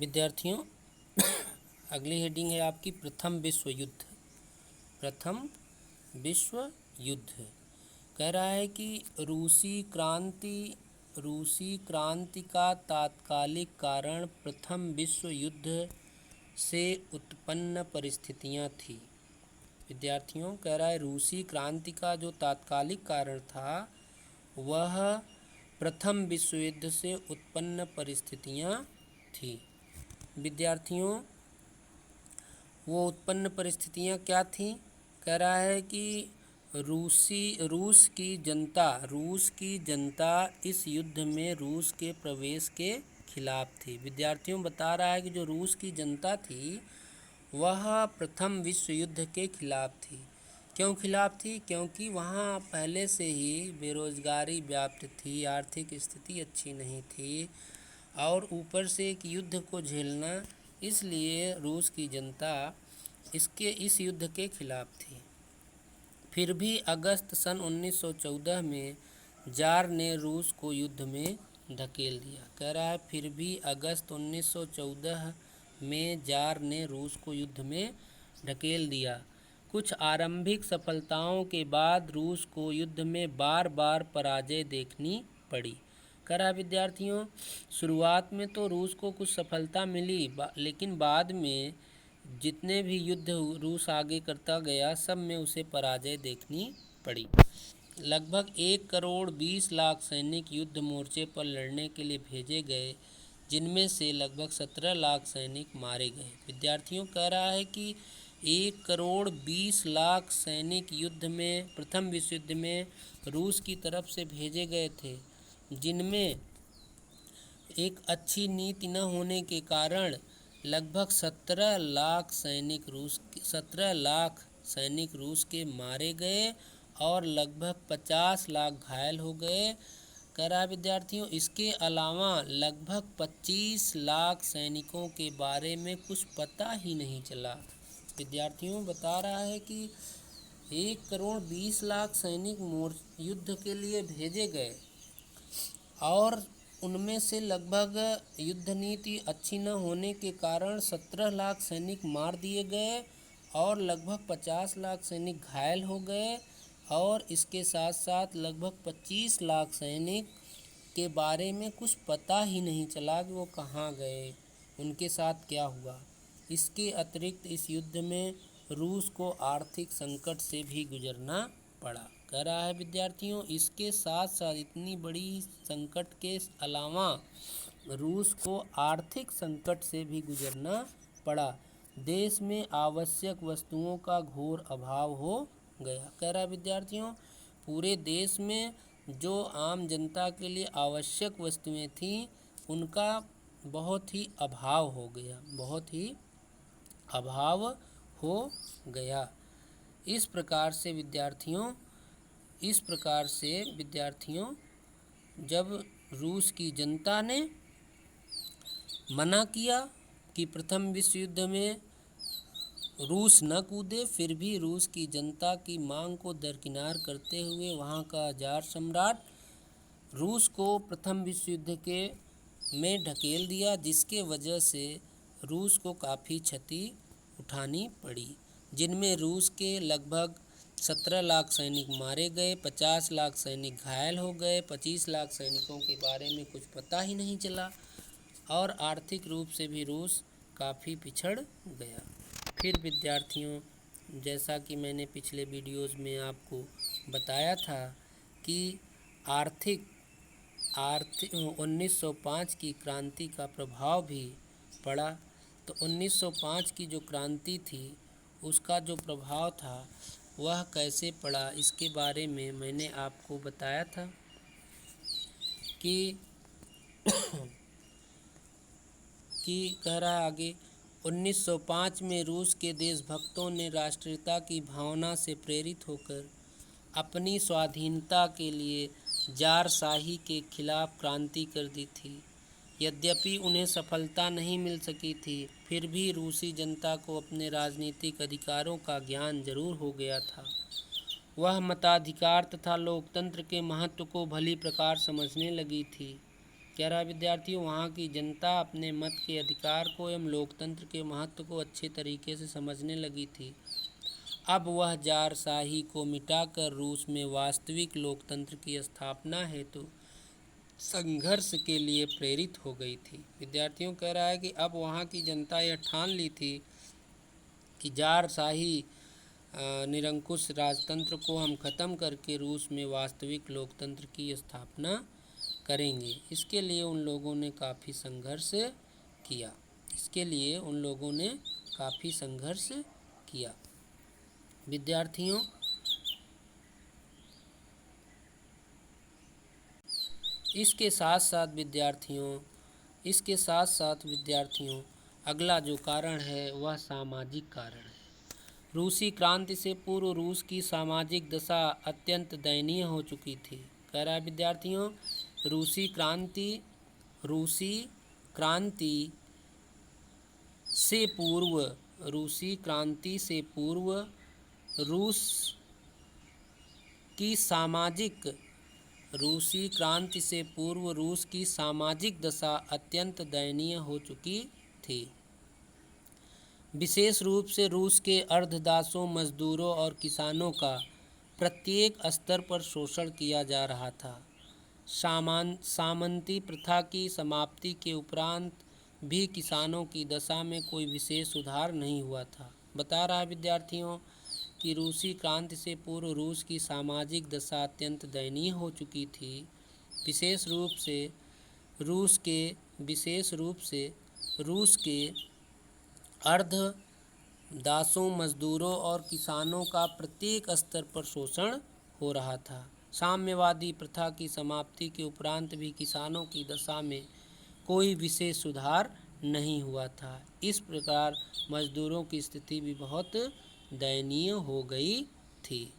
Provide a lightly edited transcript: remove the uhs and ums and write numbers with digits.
विद्यार्थियों अगली हेडिंग है आपकी प्रथम विश्व युद्ध। प्रथम विश्व युद्ध कह रहा है कि रूसी क्रांति का तात्कालिक कारण प्रथम विश्व युद्ध से उत्पन्न परिस्थितियां थी। विद्यार्थियों कह रहा है रूसी क्रांति का जो तात्कालिक कारण था वह प्रथम विश्व युद्ध से उत्पन्न परिस्थितियां थी। विद्यार्थियों वो उत्पन्न परिस्थितियां क्या थीं? कह रहा है कि रूस की जनता इस युद्ध में रूस के प्रवेश के खिलाफ थी। विद्यार्थियों बता रहा है कि जो रूस की जनता थी वह प्रथम विश्व युद्ध के खिलाफ थी। क्यों खिलाफ थी? क्योंकि वहाँ पहले से ही बेरोजगारी व्याप्त थी, आर्थिक स्थिति अच्छी नहीं थी और ऊपर से एक युद्ध को झेलना, इसलिए रूस की जनता इस युद्ध के खिलाफ थी। फिर भी अगस्त सन 1914 में जार ने रूस को युद्ध में धकेल दिया। कह रहा है फिर भी अगस्त 1914 में जार ने रूस को युद्ध में ढकेल दिया। कुछ आरंभिक सफलताओं के बाद रूस को युद्ध में बार बार पराजय देखनी पड़ी। कह रहा है विद्यार्थियों शुरुआत में तो रूस को कुछ सफलता मिली, लेकिन बाद में जितने भी युद्ध रूस आगे करता गया सब में उसे पराजय देखनी पड़ी। लगभग 1 करोड़ 20 लाख सैनिक युद्ध मोर्चे पर लड़ने के लिए भेजे गए, जिनमें से लगभग 17 लाख सैनिक मारे गए। विद्यार्थियों कह रहा है कि 1 करोड़ 20 लाख सैनिक युद्ध में प्रथम विश्व युद्ध में रूस की तरफ से भेजे गए थे, जिनमें एक अच्छी नीति न होने के कारण लगभग 17 लाख सैनिक रूस के मारे गए और लगभग 50 लाख घायल हो गए। कह रहा है विद्यार्थियों इसके अलावा लगभग 25 लाख सैनिकों के बारे में कुछ पता ही नहीं चला। विद्यार्थियों बता रहा है कि 1 करोड़ 20 लाख सैनिक युद्ध के लिए भेजे गए और उनमें से लगभग युद्ध नीति अच्छी न होने के कारण 17 लाख सैनिक मार दिए गए और लगभग 50 लाख सैनिक घायल हो गए और इसके साथ साथ लगभग 25 लाख सैनिक के बारे में कुछ पता ही नहीं चला कि वो कहाँ गए, उनके साथ क्या हुआ। इसके अतिरिक्त इस युद्ध में रूस को आर्थिक संकट से भी गुजरना पड़ा। कह रहा है विद्यार्थियों इसके साथ साथ इतनी बड़ी संकट के अलावा रूस को आर्थिक संकट से भी गुजरना पड़ा। देश में आवश्यक वस्तुओं का घोर अभाव हो गया। कह रहा है विद्यार्थियों पूरे देश में जो आम जनता के लिए आवश्यक वस्तुएं थीं उनका बहुत ही अभाव हो गया। इस प्रकार से विद्यार्थियों जब रूस की जनता ने मना किया कि प्रथम विश्व युद्ध में रूस न कूदे, फिर भी रूस की जनता की मांग को दरकिनार करते हुए वहाँ का जार सम्राट रूस को प्रथम विश्व युद्ध में ढकेल दिया, जिसके वजह से रूस को काफ़ी क्षति उठानी पड़ी, जिनमें रूस के लगभग 17 लाख सैनिक मारे गए, 50 लाख सैनिक घायल हो गए, 25 लाख सैनिकों के बारे में कुछ पता ही नहीं चला और आर्थिक रूप से भी रूस काफ़ी पिछड़ गया। फिर विद्यार्थियों जैसा कि मैंने पिछले वीडियोज़ में आपको बताया था कि आर्थिक 1905 की क्रांति का प्रभाव भी पड़ा। तो 1905 की जो क्रांति थी उसका जो प्रभाव था वह कैसे पड़ा, इसके बारे में मैंने आपको बताया था कि कह रहा है आगे 1905 में रूस के देशभक्तों ने राष्ट्रीयता की भावना से प्रेरित होकर अपनी स्वाधीनता के लिए ज़ारशाही के खिलाफ क्रांति कर दी थी। यद्यपि उन्हें सफलता नहीं मिल सकी थी, फिर भी रूसी जनता को अपने राजनीतिक अधिकारों का ज्ञान जरूर हो गया था। वह मताधिकार तथा लोकतंत्र के महत्व को भली प्रकार समझने लगी थी। कह रहा है विद्यार्थियों, वहाँ की जनता अपने मत के अधिकार को एवं लोकतंत्र के महत्व को अच्छे तरीके से समझने लगी थी। अब वह जारशाही को मिटाकर रूस में वास्तविक लोकतंत्र की स्थापना हेतु संघर्ष के लिए प्रेरित हो गई थी। विद्यार्थियों कह रहा है कि अब वहाँ की जनता यह ठान ली थी कि जारशाही निरंकुश राजतंत्र को हम खत्म करके रूस में वास्तविक लोकतंत्र की स्थापना करेंगे। इसके लिए उन लोगों ने काफ़ी संघर्ष किया। विद्यार्थियों, इसके साथ साथ विद्यार्थियों अगला जो कारण है वह सामाजिक कारण है। रूसी क्रांति से पूर्व रूस की सामाजिक दशा अत्यंत दयनीय हो चुकी थी। कह रहा है विद्यार्थियों, रूसी क्रांति से पूर्व रूस की सामाजिक दशा अत्यंत दयनीय हो चुकी थी। विशेष रूप से रूस के अर्धदासों, मजदूरों और किसानों का प्रत्येक स्तर पर शोषण किया जा रहा था। सामंती प्रथा की समाप्ति के उपरांत भी किसानों की दशा में कोई विशेष सुधार नहीं हुआ था। बता रहा है विद्यार्थियों कि रूसी क्रांति से पूर्व रूस की सामाजिक दशा अत्यंत दयनीय हो चुकी थी। विशेष रूप से रूस के अर्ध दासों, मजदूरों और किसानों का प्रत्येक स्तर पर शोषण हो रहा था। साम्यवादी प्रथा की समाप्ति के उपरांत भी किसानों की दशा में कोई विशेष सुधार नहीं हुआ था। इस प्रकार मजदूरों की स्थिति भी बहुत दयनीय हो गई थी।